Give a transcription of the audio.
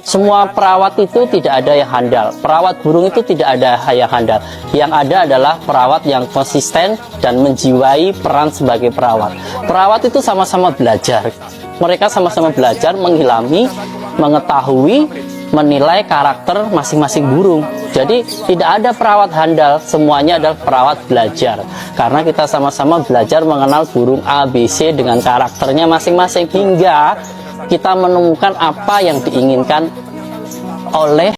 Semua perawat itu tidak ada yang handal. Perawat burung itu tidak ada yang handal. Yang ada adalah perawat yang konsisten dan menjiwai peran sebagai perawat. Perawat itu sama-sama belajar. Mereka sama-sama belajar mengilhami, mengetahui, menilai karakter masing-masing burung. Jadi tidak ada perawat handal, semuanya adalah perawat belajar. Karena kita sama-sama belajar mengenal burung ABC dengan karakternya masing-masing hingga kita menemukan apa yang diinginkan oleh